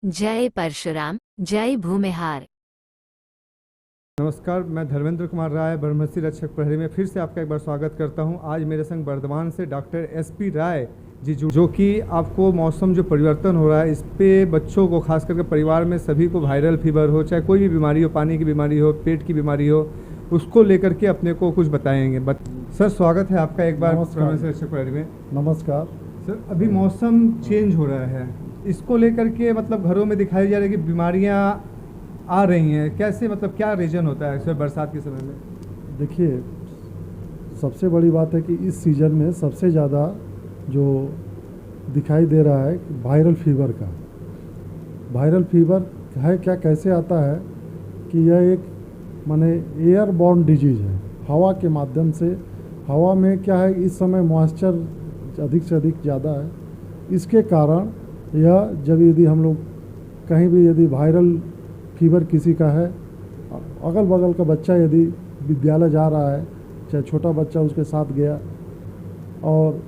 जय परशुराम, जय भूमिहार। नमस्कार, मैं धर्मेंद्र कुमार राय ब्रह्मश्री रक्षक प्रहरी में फिर से आपका एक बार स्वागत करता हूं। आज मेरे संग बर्धमान से डॉक्टर एसपी राय जी जो कि आपको मौसम जो परिवर्तन हो रहा है इस पे बच्चों को खास करके परिवार में सभी को वायरल फीवर हो, चाहे कोई भी बीमारी हो, पानी की बीमारी हो, पेट की बीमारी हो, उसको लेकर के अपने को कुछ बताएंगे। सर, स्वागत है आपका एक बार ब्रह्मश्री रक्षक प्रहरी में। नमस्कार सर, अभी मौसम चेंज हो रहा है, इसको लेकर के मतलब घरों में दिखाई जा रहा है कि बीमारियां आ रही हैं, कैसे मतलब क्या रीजन होता है सर बरसात के समय में? देखिए, सबसे बड़ी बात है कि इस सीज़न में सबसे ज़्यादा जो दिखाई दे रहा है वायरल फीवर का। वायरल फीवर है क्या, कैसे आता है कि यह एक माने एयरबॉर्न डिजीज़ है, हवा के माध्यम से। हवा में क्या है, इस समय मॉइस्चर अधिक से अधिक ज़्यादा है, इसके कारण यह जब यदि हम लोग कहीं भी यदि वायरल फीवर किसी का है, अगल बगल का बच्चा यदि विद्यालय जा रहा है, चाहे छोटा बच्चा उसके साथ गया और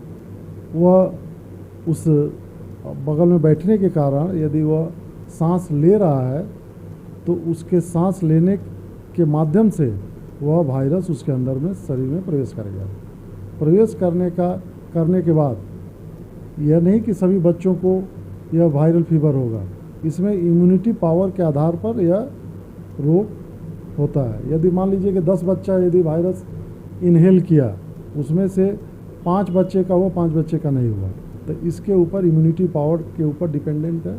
वह उस बगल में बैठने के कारण यदि वह सांस ले रहा है तो उसके सांस लेने के माध्यम से वह वायरस उसके अंदर में शरीर में प्रवेश करेगा। प्रवेश करने के बाद यह नहीं कि सभी बच्चों को यह वायरल फीवर होगा, इसमें इम्यूनिटी पावर के आधार पर यह रोग होता है। यदि मान लीजिए कि 10 बच्चा यदि वायरस इनहेल किया, उसमें से 5 बच्चे का हुआ, 5 बच्चे का नहीं हुआ, तो इसके ऊपर इम्यूनिटी पावर के ऊपर डिपेंडेंट है।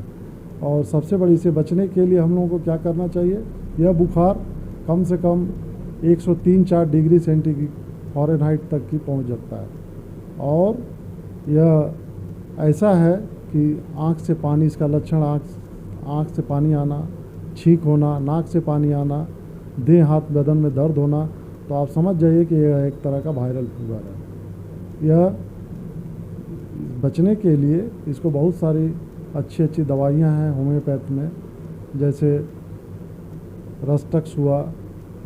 और सबसे बड़ी से बचने के लिए हम लोगों को क्या करना चाहिए, यह बुखार कम से कम 103-4 डिग्री सेंटीग्रेड फ़ारेनहाइट तक की पहुंच जाता है। और यह ऐसा है कि आँख से पानी, इसका लक्षण आँख से पानी आना, छींक होना, नाक से पानी आना, देह हाथ बदन में दर्द होना, तो आप समझ जाइए कि यह एक तरह का वायरल फीवर है। यह बचने के लिए इसको बहुत सारी अच्छी दवाइयां हैं होम्योपैथ में, जैसे रस्टक्स हुआ,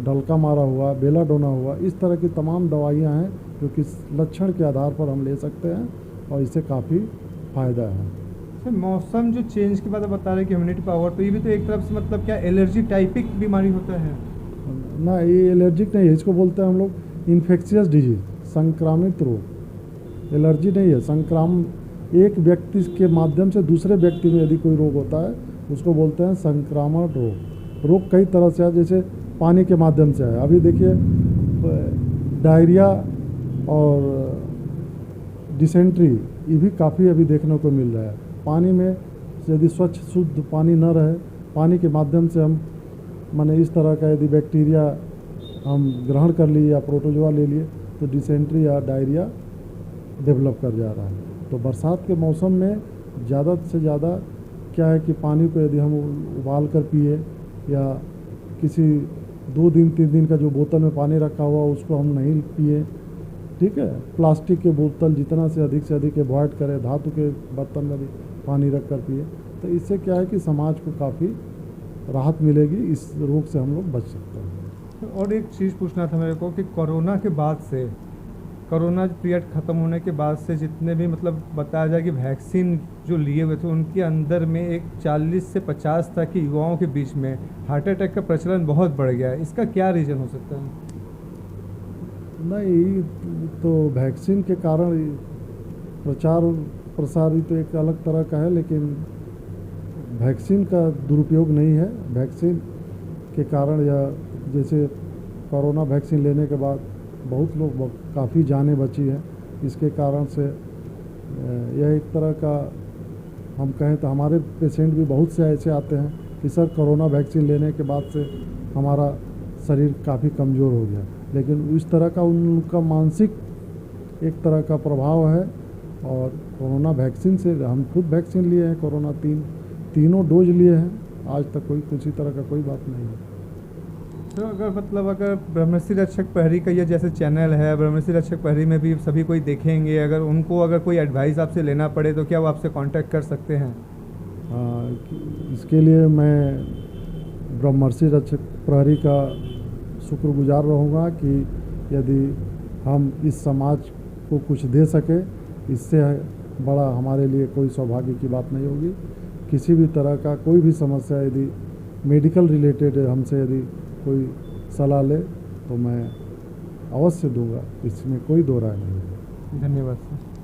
डलका मारा हुआ, बेलाडोना हुआ, इस तरह की तमाम दवाइयां हैं जो कि लक्षण के आधार पर हम ले सकते हैं और इससे काफ़ी फ़ायदा है। सर, मौसम जो चेंज के बाद आप बता रहे हैं कि इम्यूनिटी पावर, तो ये भी तो एक तरफ से मतलब क्या एलर्जी टाइपिक बीमारी होता है? ना, ये एलर्जिक नहीं है, इसको बोलते हैं हम लोग इन्फेक्शियस डिजीज, संक्रामित रोग। एलर्जी नहीं है, एक व्यक्ति के माध्यम से दूसरे व्यक्ति में यदि कोई रोग होता है उसको बोलते हैं संक्रामक रोग। रोग कई तरह से है, जैसे पानी के माध्यम से है। अभी देखिए, डायरिया और डिसेंट्री ये भी काफ़ी अभी देखने को मिल रहा है। पानी में यदि स्वच्छ शुद्ध पानी न रहे, पानी के माध्यम से हम माने इस तरह का यदि बैक्टीरिया हम ग्रहण कर लिए या प्रोटोजोआ ले लिए तो डिसेंट्री या डायरिया डेवलप कर जा रहा है। तो बरसात के मौसम में ज़्यादा से ज़्यादा क्या है कि पानी को यदि हम उबाल कर पिए या किसी 2 दिन 3 दिन का जो बोतल में पानी रखा हुआ उसको हम नहीं पिए, ठीक है। प्लास्टिक के बोतल जितना से अधिक अवॉइड करें, धातु के बर्तन में भी पानी रख कर पिए, तो इससे क्या है कि समाज को काफ़ी राहत मिलेगी, इस रोग से हम लोग बच सकते हैं। और एक चीज़ पूछना था मेरे को कि कोरोना के बाद से, कोरोना पीरियड ख़त्म होने के बाद से जितने भी मतलब बताया जाए कि वैक्सीन जो लिए हुए थे उनके अंदर में एक 40 से 50 तक के युवाओं के बीच में हार्ट अटैक का प्रचलन बहुत बढ़ गया है। इसका क्या रीज़न हो सकता है? नहीं, तो वैक्सीन के कारण प्रचार प्रसार ही तो एक अलग तरह का है, लेकिन वैक्सीन का दुरुपयोग नहीं है। वैक्सीन के कारण या जैसे कोरोना वैक्सीन लेने के बाद बहुत लोग काफ़ी जानें बची हैं, इसके कारण से यह एक तरह का हम कहें तो हमारे पेशेंट भी बहुत से ऐसे आते हैं कि सर कोरोना वैक्सीन लेने के बाद से हमारा शरीर काफ़ी कमज़ोर हो गया, लेकिन इस तरह का उनका मानसिक एक तरह का प्रभाव है। और कोरोना वैक्सीन से हम खुद वैक्सीन लिए हैं, कोरोना तीनों डोज लिए हैं, आज तक कोई किसी तरह का कोई बात नहीं है। तो अगर ब्रह्मश्री रक्षक प्रहरी का ये जैसे चैनल है, ब्रह्मश्री रक्षक प्रहरी में भी सभी कोई देखेंगे, अगर कोई एडवाइस आपसे लेना पड़े तो क्या वो आपसे कांटेक्ट कर सकते हैं? इसके लिए मैं ब्रह्मश्री रक्षक प्रहरी का शुक्रगुजार रहूँगा कि यदि हम इस समाज को कुछ दे सके, इससे बड़ा हमारे लिए कोई सौभाग्य की बात नहीं होगी। किसी भी तरह का कोई भी समस्या यदि मेडिकल रिलेटेड हमसे यदि कोई सलाह ले तो मैं अवश्य दूंगा, इसमें कोई दो राय नहीं है। धन्यवाद सर।